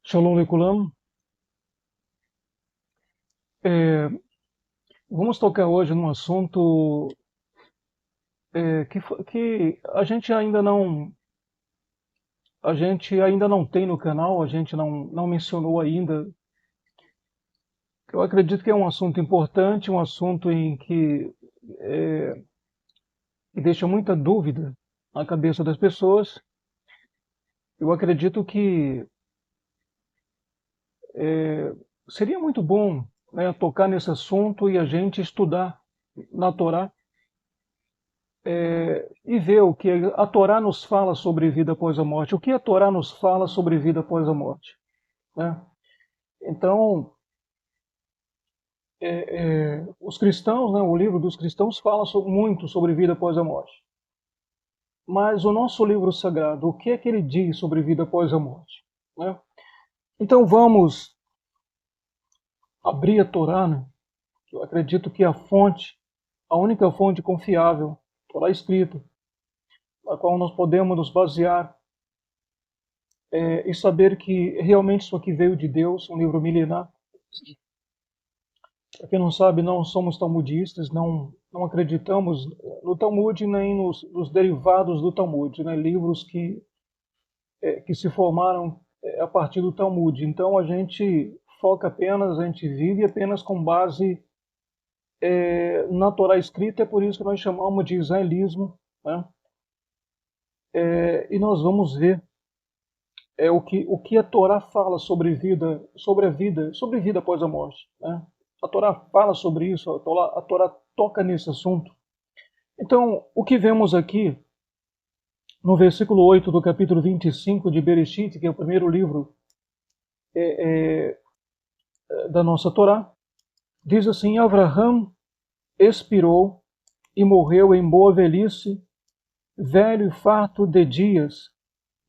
Shalom Lekulam. É, vamos tocar hoje num assunto que a gente ainda não tem no canal, a gente não mencionou ainda. Eu acredito que é um assunto importante, um assunto que deixa muita dúvida na cabeça das pessoas. Eu acredito que seria muito bom, né, tocar nesse assunto e a gente estudar na Torá e ver o que a Torá nos fala sobre vida após a morte. O que a Torá nos fala sobre vida após a morte, né? Então, os cristãos, né, o livro dos cristãos fala muito sobre vida após a morte. Mas o nosso livro sagrado, o que é que ele diz sobre vida após a morte, né? Então vamos abrir a Torá, né? Eu acredito que a única fonte confiável, Torá escrita, na qual nós podemos nos basear e saber que realmente isso aqui veio de Deus, um livro milenar. Para quem não sabe, não somos talmudistas, não acreditamos no Talmud nem nos derivados do Talmud, né? Livros que se formaram a partir do Talmud. Então a gente foca apenas, a gente vive apenas com base na Torá escrita, é por isso que nós chamamos de israelismo, né? E nós vamos ver o que a Torá fala sobre vida após a morte, né? A Torá fala sobre isso, a Torá toca nesse assunto. Então, o que vemos aqui no versículo 8 do capítulo 25 de Bereshit, que é o primeiro livro da nossa Torá, diz assim: Avraham expirou e morreu em boa velhice, velho e farto de dias,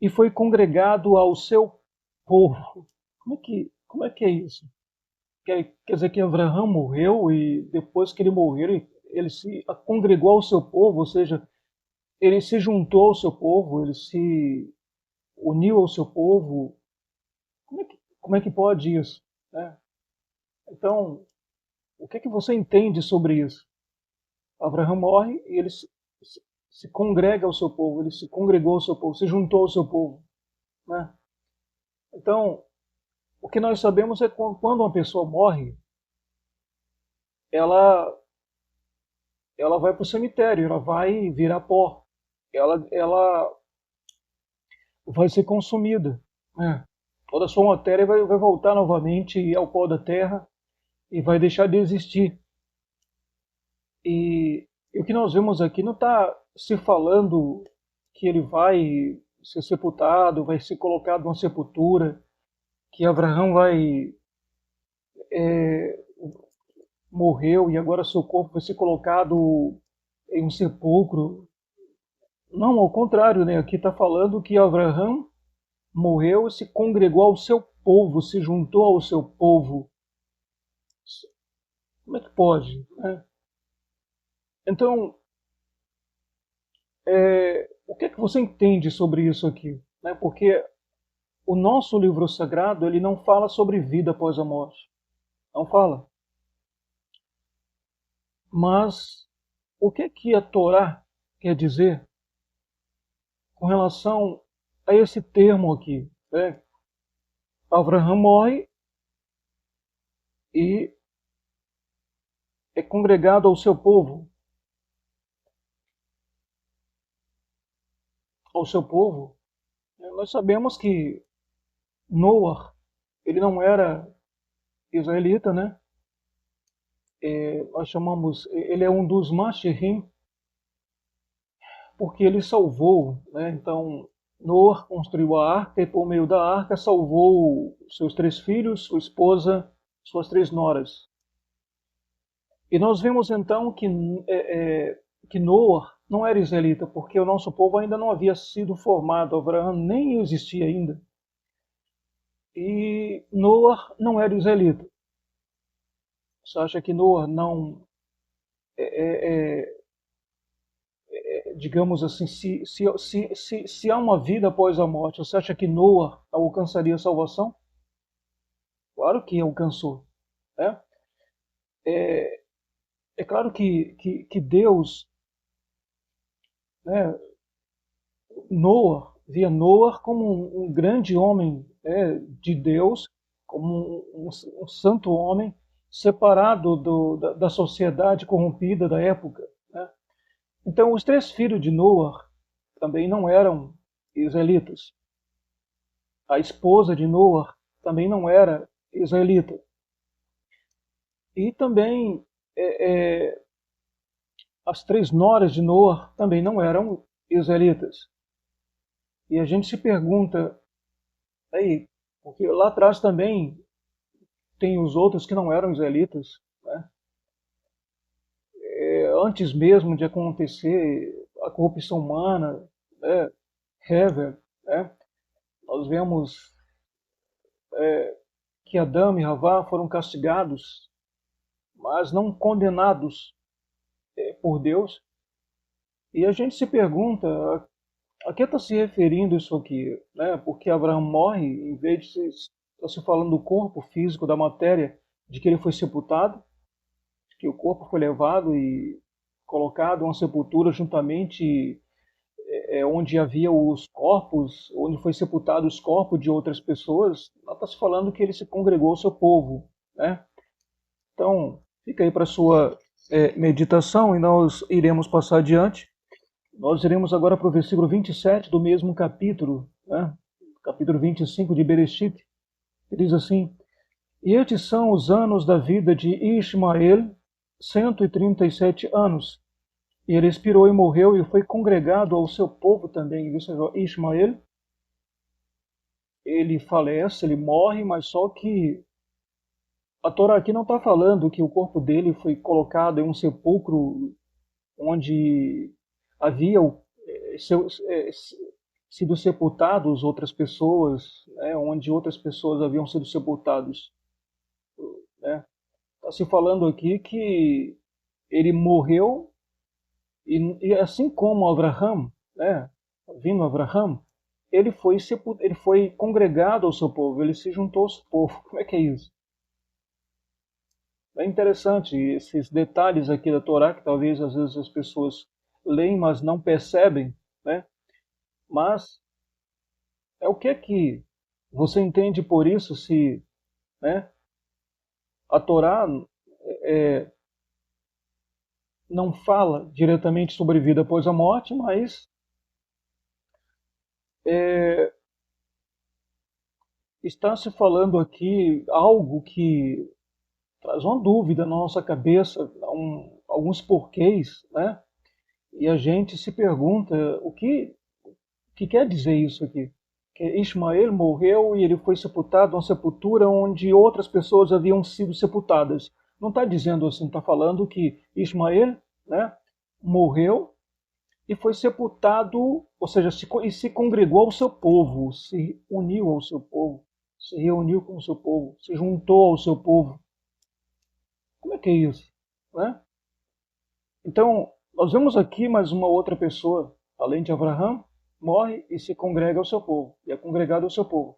e foi congregado ao seu povo. Como é que é isso? Quer dizer que Abraão morreu e depois que ele morreu, ele se congregou ao seu povo, ou seja, ele se juntou ao seu povo, ele se uniu ao seu povo. Como é que pode isso, né? Então, o que é que você entende sobre isso? Abraão morre e ele se congrega ao seu povo, ele se congregou ao seu povo, se juntou ao seu povo, né? Então, o que nós sabemos é que quando uma pessoa morre, ela ela vai para o cemitério, ela vai virar pó, ela vai ser consumida, né? Toda a sua matéria vai voltar novamente ao pó da terra e vai deixar de existir. E o que nós vemos aqui não está se falando que ele vai ser sepultado, vai ser colocado numa sepultura, que Abraão morreu e agora seu corpo vai ser colocado em um sepulcro. Não, ao contrário, né? Aqui está falando que Abraão morreu e se congregou ao seu povo, se juntou ao seu povo. Como é que pode, né? Então, o que é que você entende sobre isso aqui, né? Porque o nosso livro sagrado ele não fala sobre vida após a morte, não fala. Mas o que é que a Torá quer dizer com relação a esse termo aqui, né? Abraão morre e é congregado ao seu povo. Ao seu povo, nós sabemos que Noah, ele não era israelita, né? Nós chamamos, ele é um dos Mashirim, porque ele salvou, né? Então, Noah construiu a arca e por meio da arca salvou seus 3 filhos, sua esposa, suas 3 noras. E nós vemos então que Noah não era israelita, porque o nosso povo ainda não havia sido formado, Abraão nem existia ainda. E Noah não era israelita. Você acha que Noah não, é, é, digamos assim, se há uma vida após a morte, você acha que Noah alcançaria a salvação? Claro que alcançou, né? É, é claro que Deus, né, via Noah como um grande homem, né, de Deus, como um santo homem separado da sociedade corrompida da época, né? Então, os três filhos de Noah também não eram israelitas. A esposa de Noah também não era israelita. E também as três noras de Noah também não eram israelitas. E a gente se pergunta, aí, porque lá atrás também tem os outros que não eram israelitas, né? Antes mesmo de acontecer a corrupção humana, né? Hever, né? Nós vemos que Adão e Havá foram castigados, mas não condenados por Deus. E a gente se pergunta a que está se referindo isso aqui, né? Porque Abraão morre, em vez de estar se falando do corpo físico, da matéria, de que ele foi sepultado, que o corpo foi levado e colocado em uma sepultura juntamente onde havia os corpos, onde foi sepultado os corpos de outras pessoas. Ela está se falando que ele se congregou ao seu povo, né? Então, fica aí para sua meditação e nós iremos passar adiante. Nós iremos agora para o versículo 27 do mesmo capítulo, né? Capítulo 25 de Bereshit, que diz assim: E estes são os anos da vida de Ismael, 137 anos. E ele expirou e morreu e foi congregado ao seu povo também. Ismael, ele falece, ele morre, mas só que a Torá aqui não está falando que o corpo dele foi colocado em um sepulcro onde havia sido sepultados outras pessoas, né, onde outras pessoas haviam sido sepultados, né? Está se falando aqui que ele morreu e assim como Abraham, né, vindo Abraham, ele foi congregado ao seu povo, ele se juntou ao seu povo. Como é que é isso? É interessante esses detalhes aqui da Torá, que talvez às vezes as pessoas leem, mas não percebem, né? Mas é o que você entende por isso se, né, a Torá é, não fala diretamente sobre vida após a morte, mas é, está se falando aqui algo que traz uma dúvida na nossa cabeça, alguns porquês, né? E a gente se pergunta que quer dizer isso aqui? Que Ismael morreu e ele foi sepultado em uma sepultura onde outras pessoas haviam sido sepultadas. Não está dizendo assim, está falando que Ismael, né, morreu e foi sepultado, ou seja, se congregou ao seu povo, se uniu ao seu povo, se reuniu com o seu povo, se juntou ao seu povo. Como é que é isso? Né? Então, nós vemos aqui mais uma outra pessoa, além de Abraão, morre e se congrega ao seu povo, e é congregado ao seu povo.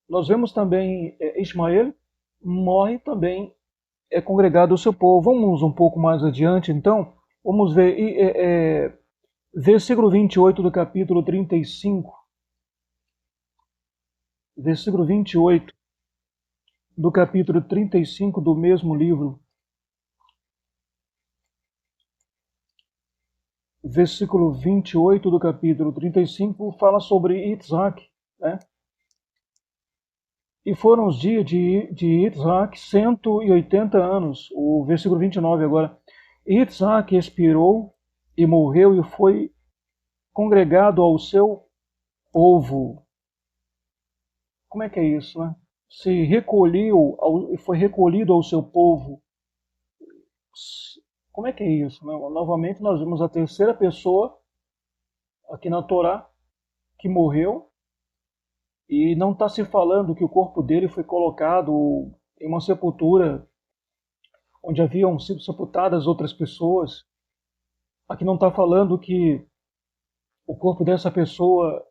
Nós vemos também Ismael, morre também, é congregado ao seu povo. Vamos um pouco mais adiante, então, vamos ver versículo 28 do capítulo 35. Versículo 28 do capítulo 35 do mesmo livro. Versículo 28 do capítulo 35 fala sobre Isaac, né? E foram os dias de Isaac 180 anos. O versículo 29 agora. Isaac expirou e morreu e foi congregado ao seu povo. Como é que é isso, né? Foi recolhido ao seu povo. Como é que é isso, né? Novamente nós vemos a terceira pessoa aqui na Torá que morreu e não está se falando que o corpo dele foi colocado em uma sepultura onde haviam sido sepultadas outras pessoas. Aqui não está falando que o corpo dessa pessoa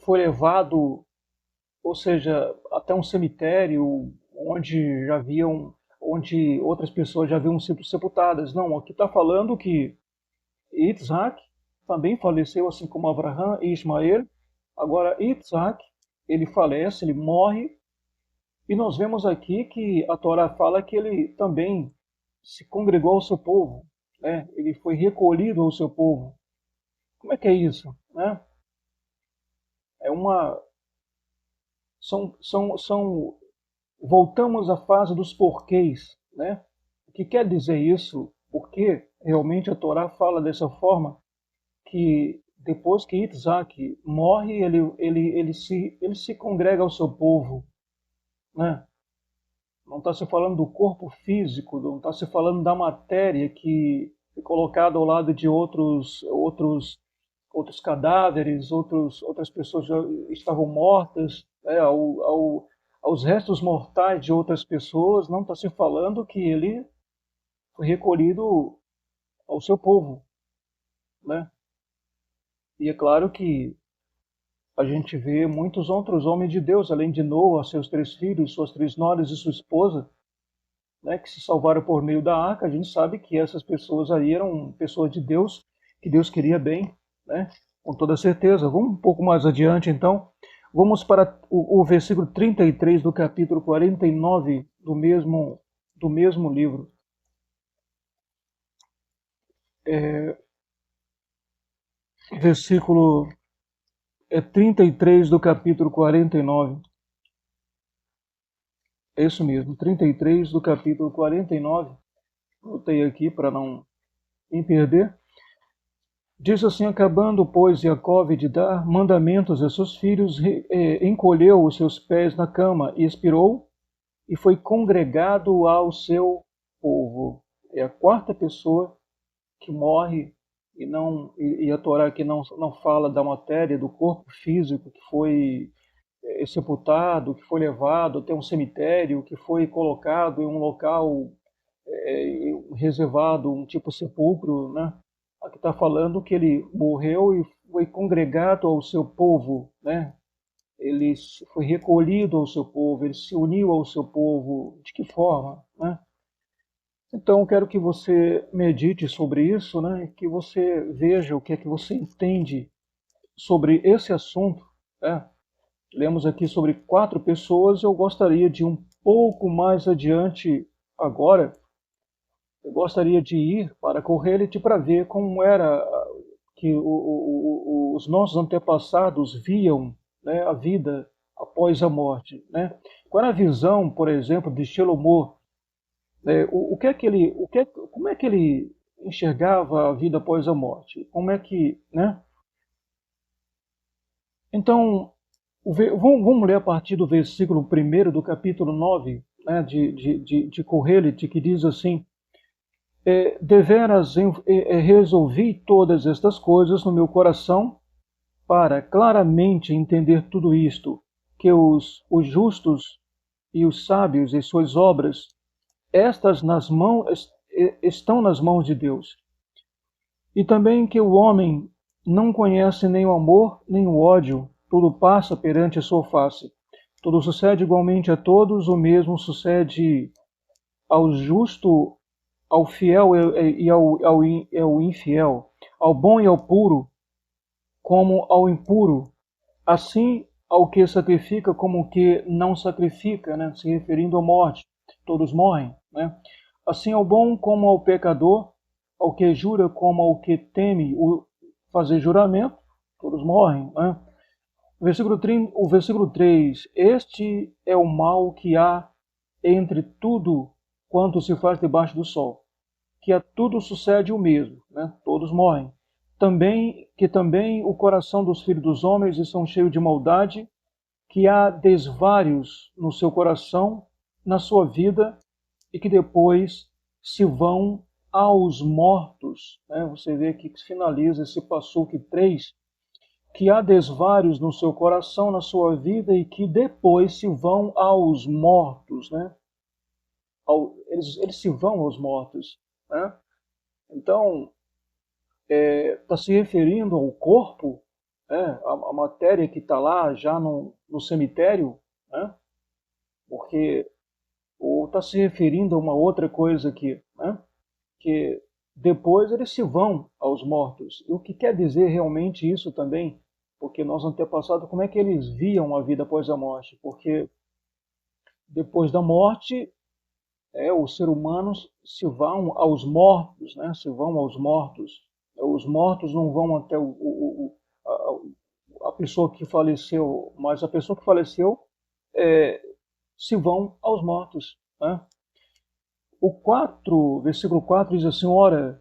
foi levado, ou seja, até um cemitério onde outras pessoas já haviam sido sepultadas. Não, aqui está falando que Isaac também faleceu, assim como Abraão e Ismael. Agora, Isaac, ele falece, ele morre, e nós vemos aqui que a Torá fala que ele também se congregou ao seu povo, né? Ele foi recolhido ao seu povo. Como é que é isso, né? É uma são voltamos à fase dos porquês, né? O que quer dizer isso? Porque realmente a Torá fala dessa forma que depois que Isaac morre, ele se congrega ao seu povo, né? Não está se falando do corpo físico, não está se falando da matéria que é colocada ao lado de outros cadáveres, outras pessoas já estavam mortas, né, aos restos mortais de outras pessoas. Não está se falando que ele foi recolhido ao seu povo, né? E é claro que a gente vê muitos outros homens de Deus, além de Noa, seus 3 filhos, suas 3 noras e sua esposa, né, que se salvaram por meio da arca. A gente sabe que essas pessoas aí eram pessoas de Deus, que Deus queria bem, né, com toda certeza. Vamos um pouco mais adiante, então. Vamos para o versículo 33 do capítulo 49 do mesmo livro. Versículo 33 do capítulo 49. É isso mesmo, 33 do capítulo 49. Botei aqui para não me perder. Diz assim: acabando, pois, Jacó de dar mandamentos a seus filhos, encolheu os seus pés na cama e expirou, e foi congregado ao seu povo. É a quarta pessoa que morre, e a Torá aqui não fala da matéria, do corpo físico que foi sepultado, que foi levado até um cemitério, que foi colocado em um local reservado, um tipo sepulcro, né? Aqui está falando que ele morreu e foi congregado ao seu povo, né? Ele foi recolhido ao seu povo, ele se uniu ao seu povo. De que forma, né? Então, quero que você medite sobre isso, né? Que você veja o que é que você entende sobre esse assunto, né? Lemos aqui sobre 4 pessoas. Eu gostaria de ir um pouco mais adiante agora. Eu gostaria de ir para Correlite para ver como era que os nossos antepassados viam, né, a vida após a morte, né? Qual era a visão, por exemplo, de Shelomó? O que é que ele, como é que ele enxergava a vida após a morte? Como é que, né? Então, vamos ler a partir do versículo 1 do capítulo 9, né, de Correlite, que diz assim: deveras resolvi todas estas coisas no meu coração para claramente entender tudo isto, que os justos e os sábios e suas obras, estas estão nas mãos de Deus. E também que o homem não conhece nem o amor, nem o ódio, tudo passa perante a sua face. Tudo sucede igualmente a todos, o mesmo sucede ao justo, ao fiel e ao infiel, ao bom e ao puro, como ao impuro, assim ao que sacrifica como o que não sacrifica, né? Se referindo à morte, todos morrem, né? Assim ao bom como ao pecador, ao que jura como ao que teme fazer juramento, todos morrem, né? O versículo 3: este é o mal que há entre tudo quanto se faz debaixo do sol, que a tudo sucede o mesmo, né? Todos morrem. Também o coração dos filhos dos homens estão cheio de maldade, que há desvários no seu coração, na sua vida, e que depois se vão aos mortos, né? Você vê que finaliza esse passuque 3, que há desvários no seu coração, na sua vida, e que depois se vão aos mortos, né? Eles se vão aos mortos, né? Então, está se referindo ao corpo, né? A matéria que está lá já no cemitério, né? Porque ou está se referindo a uma outra coisa aqui, né? Que depois eles se vão aos mortos. E o que quer dizer realmente isso também? Porque nós antepassados, como é que eles viam a vida após a morte? Porque depois da morte, os seres humanos se vão aos mortos, né? Se vão aos mortos. Os mortos não vão até a pessoa que faleceu, mas a pessoa que faleceu se vão aos mortos, né? Versículo 4 diz assim: ora,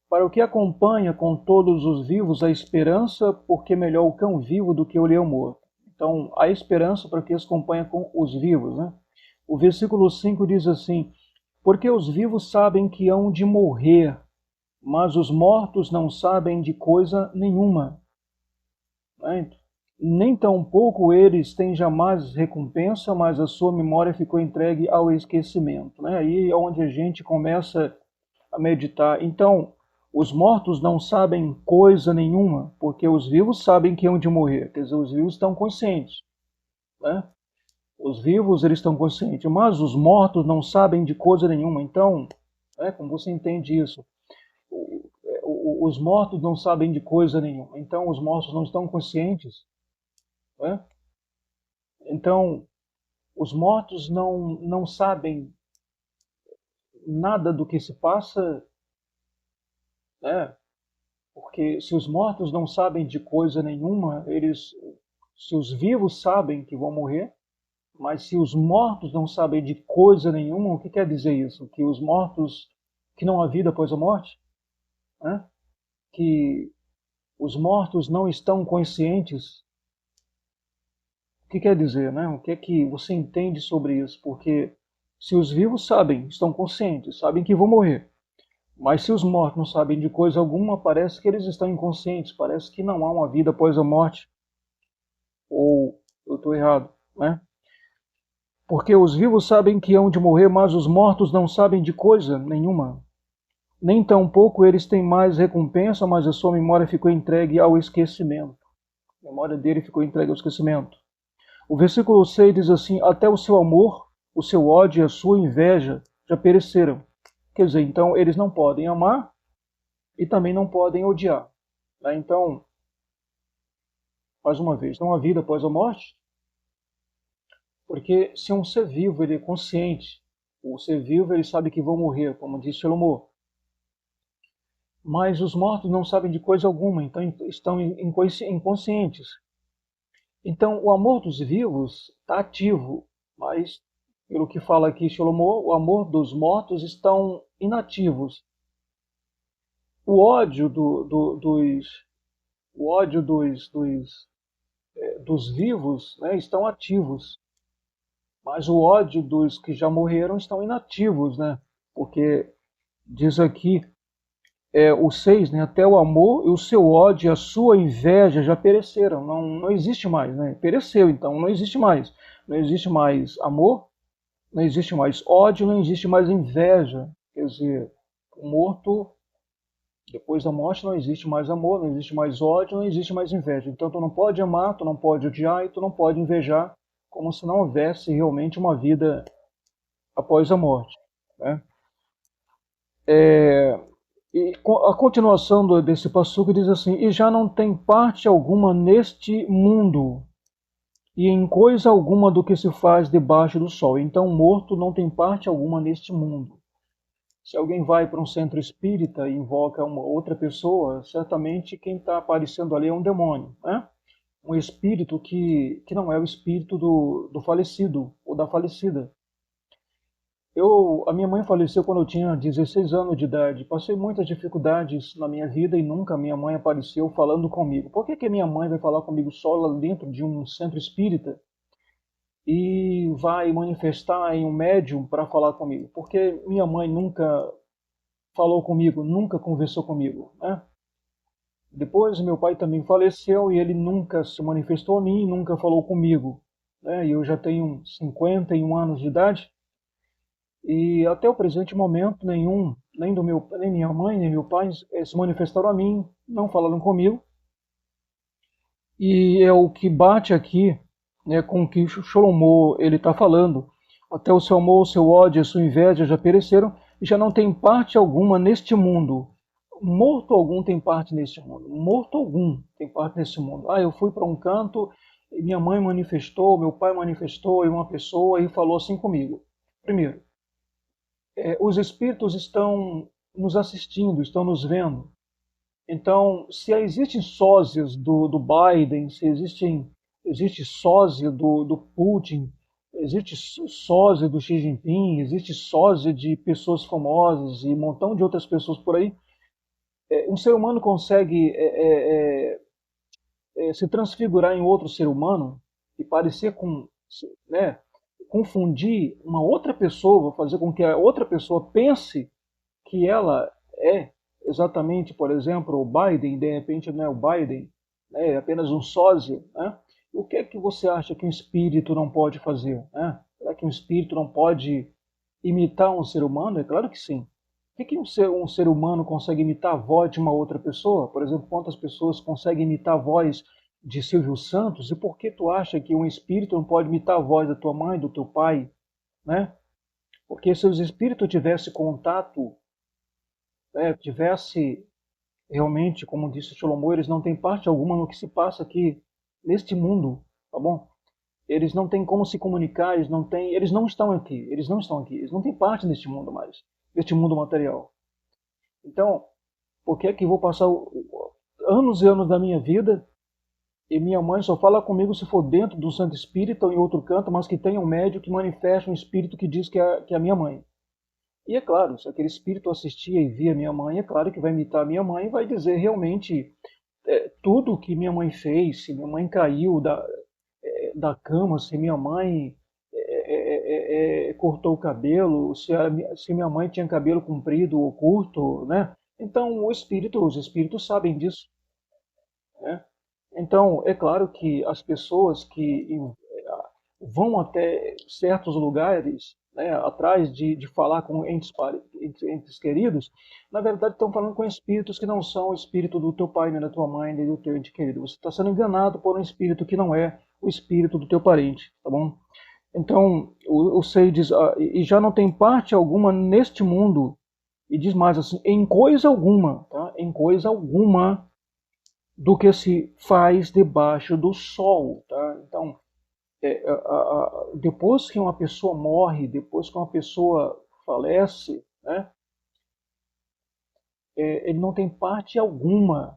para o que acompanha com todos os vivos a esperança, porque melhor o cão vivo do que o leão morto. Então, a esperança para que acompanha com os vivos, né? O versículo 5 diz assim: porque os vivos sabem que hão de morrer, mas os mortos não sabem de coisa nenhuma, né? Nem tampouco eles têm jamais recompensa, mas a sua memória ficou entregue ao esquecimento, né? Aí é onde a gente começa a meditar. Então, os mortos não sabem coisa nenhuma, porque os vivos sabem que hão de morrer. Quer dizer, os vivos estão conscientes, né? Os vivos, eles estão conscientes, mas os mortos não sabem de coisa nenhuma. Então, como você entende isso? Os mortos não sabem de coisa nenhuma. Então, os mortos não estão conscientes, né? Então, os mortos não sabem nada do que se passa, né? Porque se os mortos não sabem de coisa nenhuma, se os vivos sabem que vão morrer, mas se os mortos não sabem de coisa nenhuma, o que quer dizer isso? Que os mortos, que não há vida após a morte, né? Que os mortos não estão conscientes. O que quer dizer, né? O que é que você entende sobre isso? Porque se os vivos sabem, estão conscientes, sabem que vão morrer, mas se os mortos não sabem de coisa alguma, parece que eles estão inconscientes, parece que não há uma vida após a morte. Ou eu estou errado, né? Porque os vivos sabem que hão de morrer, mas os mortos não sabem de coisa nenhuma. Nem tampouco eles têm mais recompensa, mas a sua memória ficou entregue ao esquecimento. A memória dele ficou entregue ao esquecimento. O versículo 6 diz assim: até o seu amor, o seu ódio e a sua inveja já pereceram. Quer dizer, então eles não podem amar e também não podem odiar, né? Então, mais uma vez, não há vida após a morte, porque se um ser vivo ele é consciente, o ser vivo ele sabe que vão morrer, como disse Salomão. Mas os mortos não sabem de coisa alguma, então estão inconscientes. Então, o amor dos vivos está ativo, mas, pelo que fala aqui Salomão, o amor dos mortos estão inativos. O ódio dos vivos, né, estão ativos, mas o ódio dos que já morreram estão inativos, né? Porque diz aqui o 6, né? Até o amor e o seu ódio e a sua inveja já pereceram, não existe mais, né? Pereceu, então não existe mais. Não existe mais amor, não existe mais ódio, não existe mais inveja. Quer dizer, o morto, depois da morte, não existe mais amor, não existe mais ódio, não existe mais inveja. Então tu não pode amar, tu não pode odiar e tu não pode invejar, como se não houvesse realmente uma vida após a morte, né? E a continuação desse passuco diz assim: e já não tem parte alguma neste mundo, e em coisa alguma do que se faz debaixo do sol. Então, morto não tem parte alguma neste mundo. Se alguém vai para um centro espírita e invoca uma outra pessoa, certamente quem está aparecendo ali é um demônio, né? Um espírito que não é o espírito do falecido ou da falecida. A minha mãe faleceu quando eu tinha 16 anos de idade. Passei muitas dificuldades na minha vida e nunca minha mãe apareceu falando comigo. Por que minha mãe vai falar comigo só lá dentro de um centro espírita e vai manifestar em um médium para falar comigo? Porque minha mãe nunca falou comigo, nunca conversou comigo, né? Depois meu pai também faleceu e ele nunca se manifestou a mim, nunca falou comigo, né? E eu já tenho 51 anos de idade. E até o presente momento, nem minha mãe, nem meu pai se manifestaram a mim, não falaram comigo. E é o que bate aqui, né, com o que Salomão ele está falando. Até o seu amor, o seu ódio e a sua inveja já pereceram e já não tem parte alguma neste mundo. Morto algum tem parte neste mundo. Morto algum tem parte neste mundo. Eu fui para um canto, e minha mãe manifestou, meu pai manifestou, e uma pessoa e falou assim comigo. Primeiro, os espíritos estão nos assistindo, estão nos vendo. Então, se existem sósias do Biden, se existe sósia do Putin, existe sósia do Xi Jinping, existe sósia de pessoas famosas e um montão de outras pessoas por aí, um ser humano consegue se transfigurar em outro ser humano e parecer com, né, confundir uma outra pessoa, fazer com que a outra pessoa pense que ela é exatamente, por exemplo, o Biden, de repente não é o Biden, né, é apenas um sósia, né? O que é que você acha que um espírito não pode fazer? Né? Será que um espírito não pode imitar um ser humano? É claro que sim. Por que um ser humano consegue imitar a voz de uma outra pessoa? Por exemplo, quantas pessoas conseguem imitar a voz de Silvio Santos? E por que tu acha que um espírito não pode imitar a voz da tua mãe, do teu pai? Né? Porque se os espíritos tivessem contato, tivesse realmente, como disse Shlomo, eles não têm parte alguma no que se passa aqui neste mundo, tá bom? Eles não têm como se comunicar, eles não estão aqui, eles não têm parte neste mundo mais, neste mundo material. Então, por que é que vou passar anos e anos da minha vida e minha mãe só fala comigo se for dentro do Santo Espírito ou em outro canto, mas que tenha um médium que manifeste um espírito que diz que é a minha mãe. E é claro, se aquele espírito assistia e via minha mãe, é claro que vai imitar a minha mãe e vai dizer realmente tudo o que minha mãe fez, se minha mãe caiu da cama, se minha mãe cortou o cabelo, se minha mãe tinha cabelo comprido ou curto, né? Então os espíritos sabem disso, né? Então é claro que as pessoas que vão até certos lugares, né, atrás de falar com entes queridos, na verdade estão falando com espíritos que não são o espírito do teu pai, nem da tua mãe, nem do teu ente querido. Você está sendo enganado por um espírito que não é o espírito do teu parente, tá bom? Então, o Sei diz, e já não tem parte alguma neste mundo, e diz mais assim, em coisa alguma, tá? Em coisa alguma do que se faz debaixo do sol, tá? Então, depois que uma pessoa morre, depois que uma pessoa falece, né, ele não tem parte alguma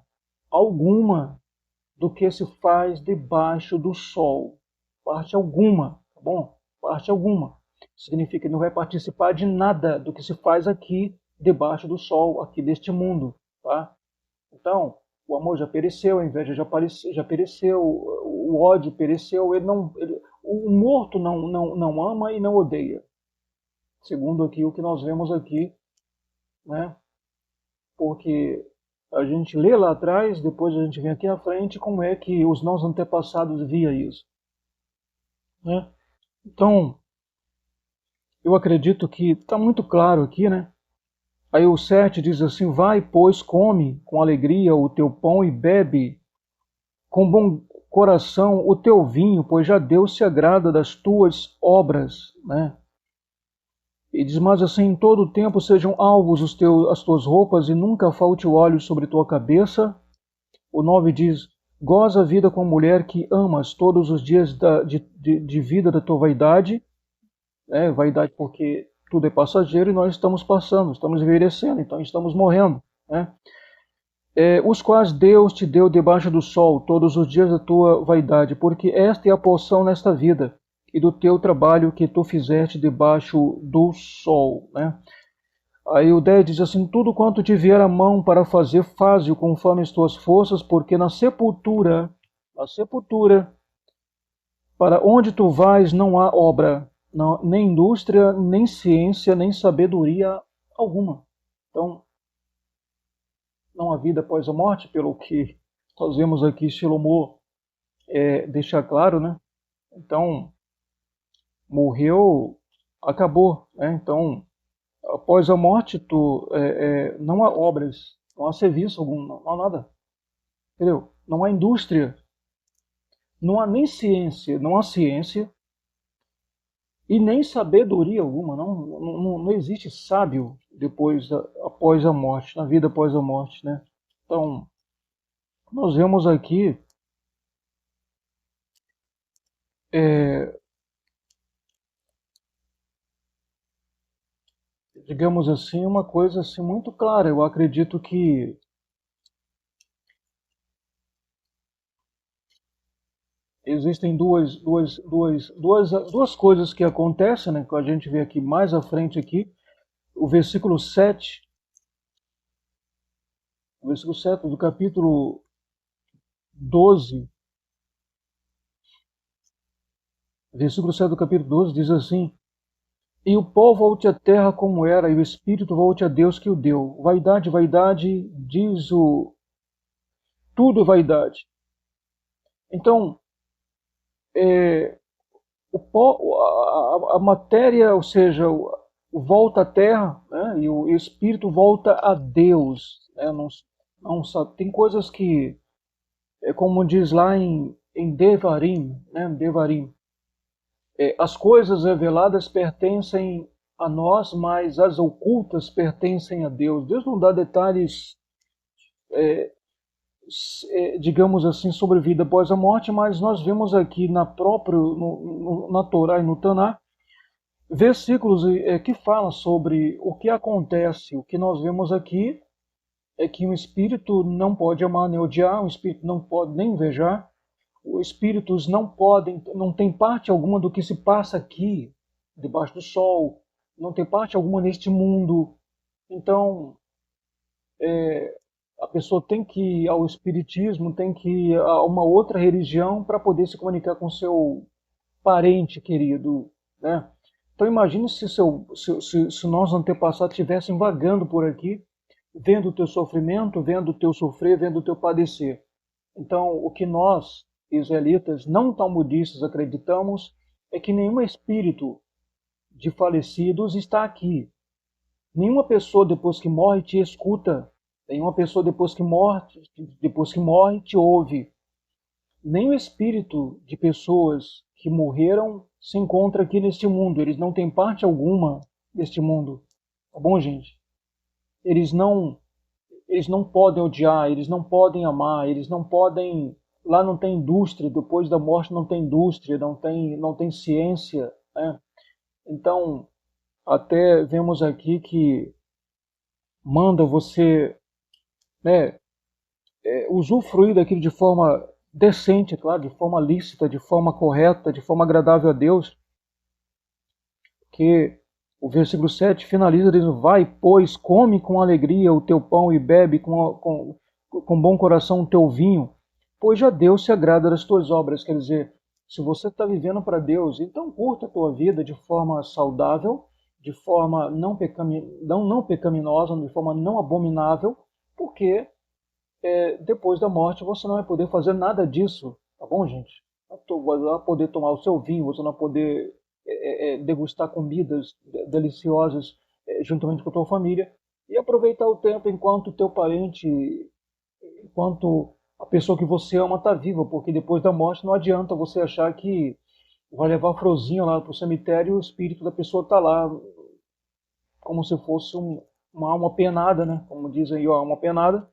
do que se faz debaixo do sol. Parte alguma, tá bom? Parte alguma. Significa que não vai participar de nada do que se faz aqui debaixo do sol, aqui deste mundo, tá? Então, o amor já pereceu, a inveja já pereceu, o ódio pereceu, o morto não ama e não odeia. Segundo aqui o que nós vemos aqui, né? Porque a gente lê lá atrás, depois a gente vem aqui à frente como é que os nossos antepassados via isso, né? Então, eu acredito que está muito claro aqui, né? Aí o 7 diz assim: vai, pois, come com alegria o teu pão e bebe com bom coração o teu vinho, pois já Deus se agrada das tuas obras, né? E diz, mas assim, em todo o tempo sejam alvos as tuas roupas e nunca falte o óleo sobre tua cabeça. O 9 diz, goza a vida com a mulher que amas todos os dias de vida da tua vaidade, né? Vaidade porque tudo é passageiro e nós estamos passando, estamos envelhecendo, então estamos morrendo, né? Os quais Deus te deu debaixo do sol todos os dias da tua vaidade, porque esta é a porção nesta vida e do teu trabalho que tu fizeste debaixo do sol, né? Aí o 10 diz assim, tudo quanto te vier a mão para fazer, faze-o conforme as tuas forças, porque na sepultura, para onde tu vais não há obra, não, nem indústria, nem ciência, nem sabedoria alguma. Então, não há vida após a morte, pelo que nós vemos aqui Shlomo deixar claro, né? Então, morreu, acabou, né? Então, após a morte, não há obras, não há serviço algum, não há nada, entendeu? Não há indústria, não há nem ciência, não há ciência e nem sabedoria alguma. Não existe sábio após a morte, na vida após a morte, né? Então, nós vemos aqui, é, digamos assim, uma coisa assim muito clara. Eu acredito que existem duas coisas que acontecem, né, que a gente vê aqui mais à frente aqui, o versículo 7, o versículo 7 do capítulo 12, versículo 7 do capítulo 12 diz assim: E o pó volte à terra como era, e o espírito volte a Deus que o deu. Vaidade, vaidade, diz o tudo é vaidade. Então, é, o pó, a matéria, ou seja, o volta à terra, né, e o espírito volta a Deus. Né, tem coisas que, como diz lá em Devarim, né, Devarim, as coisas reveladas pertencem a nós, mas as ocultas pertencem a Deus. Deus não dá detalhes, digamos assim, sobre vida após a morte, mas nós vemos aqui na Torá e no Taná versículos que falam sobre o que acontece. O que nós vemos aqui é que um espírito não pode amar nem odiar, um espírito não pode nem invejar, os espíritos não têm parte alguma do que se passa aqui, debaixo do sol, não tem parte alguma neste mundo. Então, a pessoa tem que ir ao espiritismo, tem que ir a uma outra religião para poder se comunicar com seu parente querido, né? Então imagine se nossos antepassados estivessem vagando por aqui, vendo o teu sofrimento, vendo o teu sofrer, vendo o teu padecer. Então, o que nós, israelitas, não talmudistas, acreditamos é que nenhum espírito de falecidos está aqui. Nenhuma pessoa depois que morre te escuta. Nenhuma pessoa depois que morre te ouve. Nem o espírito de pessoas que morreram se encontra aqui neste mundo. Eles não têm parte alguma deste mundo. Tá bom, gente? Eles não, eles não podem odiar, eles não podem amar, eles não podem. Lá não tem indústria, depois da morte não tem indústria, não tem ciência, né? Então, até vemos aqui que manda você, né, usufruir daquilo de forma decente, claro, de forma lícita, de forma correta, de forma agradável a Deus, que o versículo 7 finaliza dizendo: Vai, pois, come com alegria o teu pão e bebe com bom coração o teu vinho, pois já Deus se agrada das tuas obras. Quer dizer, se você está vivendo para Deus, então curta a tua vida de forma saudável, de forma não pecaminosa, de forma não abominável, porque depois da morte você não vai poder fazer nada disso, tá bom, gente? Você vai poder tomar o seu vinho, você não vai poder degustar comidas deliciosas juntamente com a tua família e aproveitar o tempo enquanto o teu parente, enquanto a pessoa que você ama está viva, porque depois da morte não adianta você achar que vai levar florzinha lá para o cemitério e o espírito da pessoa está lá como se fosse uma alma penada, né? Como dizem aí, ó, alma penada,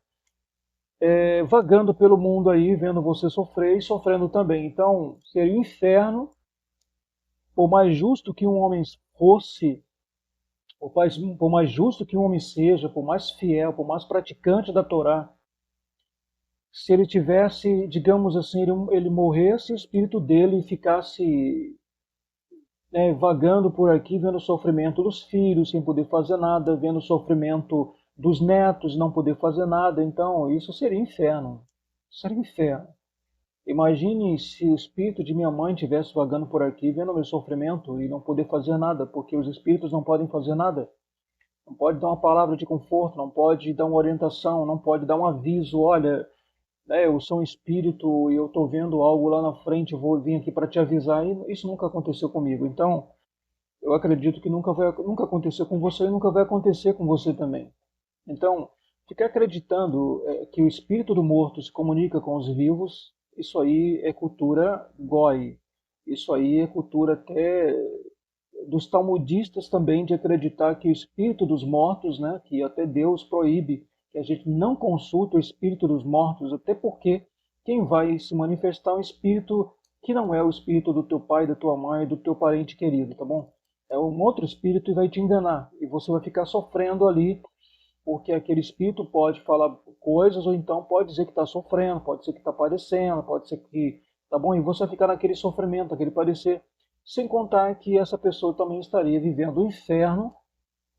vagando pelo mundo aí, vendo você sofrer e sofrendo também. Então, seria um inferno, por mais justo que um homem fosse, por mais justo que um homem seja, por mais fiel, por mais praticante da Torá, se ele tivesse, digamos assim, ele morresse, o espírito dele ficasse vagando por aqui, vendo o sofrimento dos filhos, sem poder fazer nada, vendo o sofrimento dos netos, não poder fazer nada. Então, isso seria inferno. Seria inferno. Imagine se o espírito de minha mãe estivesse vagando por aqui, vendo o meu sofrimento e não poder fazer nada, porque os espíritos não podem fazer nada. Não pode dar uma palavra de conforto, não pode dar uma orientação, não pode dar um aviso. Olha, eu sou um espírito e eu estou vendo algo lá na frente, vou vir aqui para te avisar. E isso nunca aconteceu comigo. Então, eu acredito que nunca aconteceu com você e nunca vai acontecer com você também. Então, ficar acreditando que o espírito do morto se comunica com os vivos, isso aí é cultura goi. Isso aí é cultura até dos talmudistas também de acreditar que o espírito dos mortos, né, que até Deus proíbe que a gente não consulte o espírito dos mortos, até porque quem vai se manifestar é um espírito que não é o espírito do teu pai, da tua mãe, do teu parente querido, tá bom? É um outro espírito e vai te enganar, e você vai ficar sofrendo ali, porque aquele espírito pode falar coisas, ou então pode dizer que está sofrendo, pode ser que está padecendo, pode ser que, tá bom? E você vai ficar naquele sofrimento, aquele padecer, sem contar que essa pessoa também estaria vivendo o inferno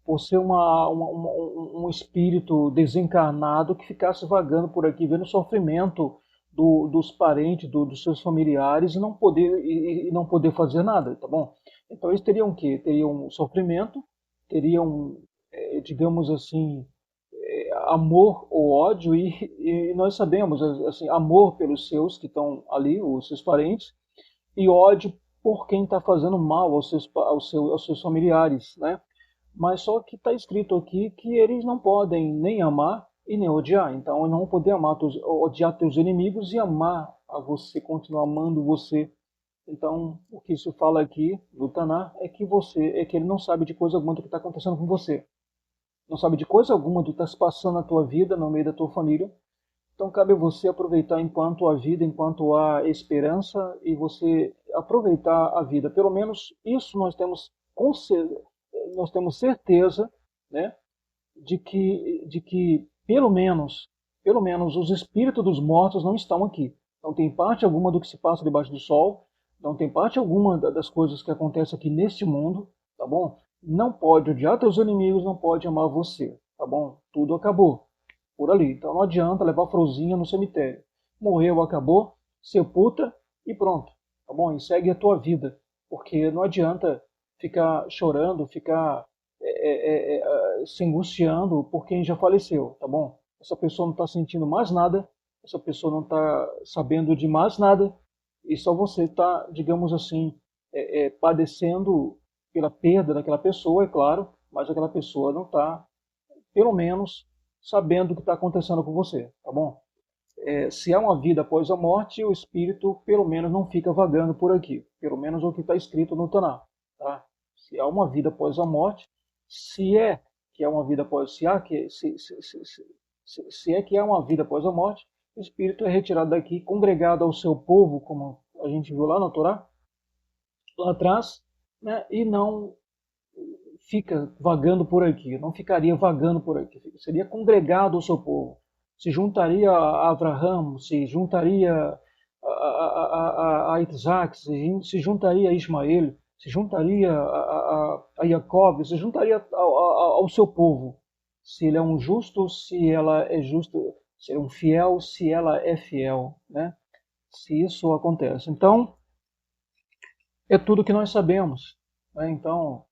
por ser um espírito desencarnado que ficasse vagando por aqui, vendo o sofrimento dos parentes, dos seus familiares e não poder fazer nada, tá bom? Então eles teriam o quê? Teriam sofrimento, teriam, digamos assim, amor ou ódio, e nós sabemos, assim, amor pelos seus que estão ali, os seus parentes, e ódio por quem está fazendo mal aos seus familiares, né? Mas só que está escrito aqui que eles não podem nem amar e nem odiar. Então, não poder odiar teus inimigos e amar a você, continuar amando você. Então, o que isso fala aqui do Taná é que ele não sabe de coisa alguma do que está acontecendo com você. Não sabe de coisa alguma do que está se passando na tua vida, no meio da tua família. Então, cabe a você aproveitar enquanto há vida, enquanto há esperança, e você aproveitar a vida. Pelo menos isso nós temos certeza, né, de que pelo menos os espíritos dos mortos não estão aqui. Não tem parte alguma do que se passa debaixo do sol, não tem parte alguma das coisas que acontecem aqui neste mundo, tá bom? Não pode odiar teus inimigos, não pode amar você, tá bom? Tudo acabou por ali. Então não adianta levar florzinha no cemitério. Morreu, acabou, sepulta e pronto, tá bom? E segue a tua vida, porque não adianta ficar chorando, ficar se angustiando por quem já faleceu, tá bom? Essa pessoa não está sentindo mais nada, essa pessoa não está sabendo de mais nada, e só você está, digamos assim, padecendo pela perda daquela pessoa, é claro, mas aquela pessoa não está, pelo menos, sabendo o que está acontecendo com você, tá bom? Se há uma vida após a morte, o espírito, pelo menos, não fica vagando por aqui, pelo menos o que está escrito no Taná, tá? Se há uma vida após a morte, se é que há uma vida após, se é que há uma vida após a morte, o espírito é retirado daqui, congregado ao seu povo, como a gente viu lá na Torá, lá atrás, né, e não fica vagando por aqui, não ficaria vagando por aqui, seria congregado ao seu povo, se juntaria a Abraham, se juntaria a Isaac, se juntaria a Ismael, se juntaria a Jacob, se juntaria ao seu povo, se ele é um justo, se ela é justa, se é um fiel, se ela é fiel, né? Se isso acontece. Então, é tudo que nós sabemos, né? Então,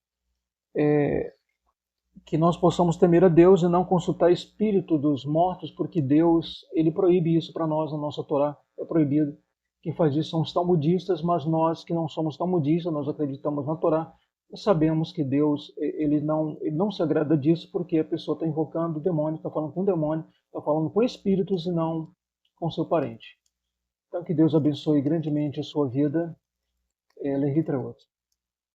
que nós possamos temer a Deus e não consultar espírito dos mortos, porque Deus, ele proíbe isso para nós na nossa Torá, é proibido. Quem faz isso são os talmudistas, mas nós que não somos talmudistas, nós acreditamos na Torá, e sabemos que Deus, ele não se agrada disso, porque a pessoa está invocando o demônio, está falando com o demônio, está falando com espíritos e não com seu parente. Então que Deus abençoe grandemente a sua vida, Lehitra outro.